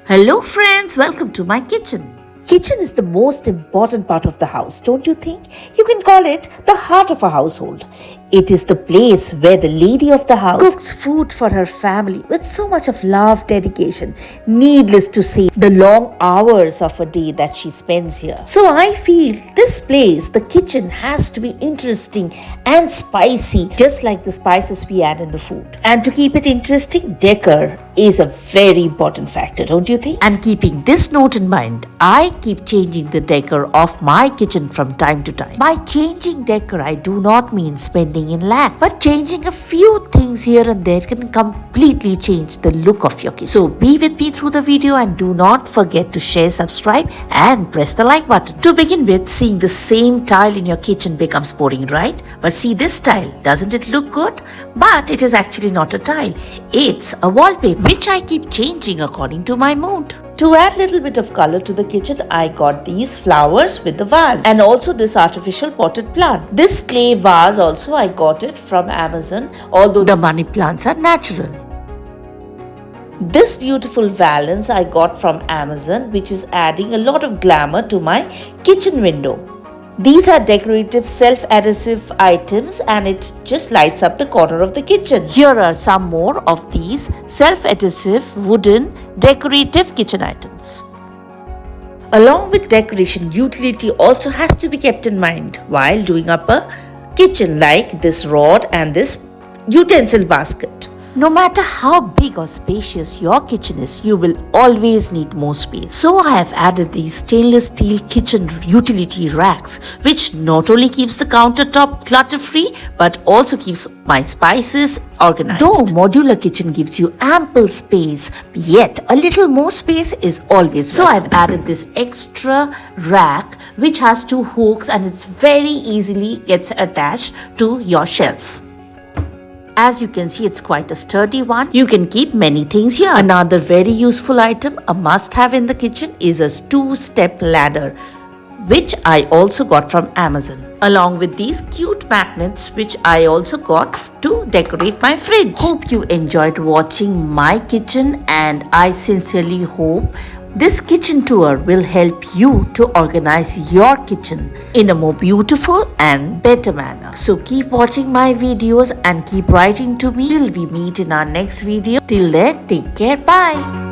Hello friends, welcome to my kitchen. Kitchen is the most important part of the house, don't you think? You can call it the heart of a household. It is the place where the lady of the house cooks food for her family with so much of love, dedication. Needless to say, the long hours of a day that she spends here. So I feel this place, the kitchen, has to be interesting and spicy, just like the spices we add in the food. And to keep it interesting, decor is a very important factor, don't you think? And keeping this note in mind, I keep changing the decor of my kitchen from time to time. By changing decor, I do not mean spending in lakhs, but changing a few things here and there can completely change the look of your kitchen. So be with me through the video and do not forget to share, subscribe and press the like button. To begin with, seeing the same tile in your kitchen becomes boring, right? But see this tile, doesn't it look good? But it is actually not a tile, it's a wallpaper, which I keep changing according to my mood. To add little bit of color to the kitchen, I got these flowers with the vase and also this artificial potted plant. This clay vase also I got it from Amazon, although the money plants are natural. This beautiful valance I got from Amazon, which is adding a lot of glamour to my kitchen window. These are decorative self-adhesive items and it just lights up the corner of the kitchen. Here are some more of these self-adhesive wooden decorative kitchen items. Along with decoration, utility also has to be kept in mind while doing up a kitchen, like this rod and this utensil basket. No matter how big or spacious your kitchen is, you will always need more space. So I have added these stainless steel kitchen utility racks, which not only keeps the countertop clutter-free, but also keeps my spices organized. Though modular kitchen gives you ample space, yet a little more space is always welcome. So I've added this extra rack, which has two hooks and it's very easily gets attached to your shelf. As you can see, it's quite a sturdy one. You can keep many things here. Another very useful item, a must-have in the kitchen, is a two-step ladder, which I also got from Amazon. Along with these cute magnets, which I also got to decorate my fridge. Hope you enjoyed watching my kitchen, and I sincerely hope this kitchen tour will help you to organize your kitchen in a more beautiful and better manner. So keep watching my videos and keep writing to me till we meet in our next video. Till then, take care. Bye.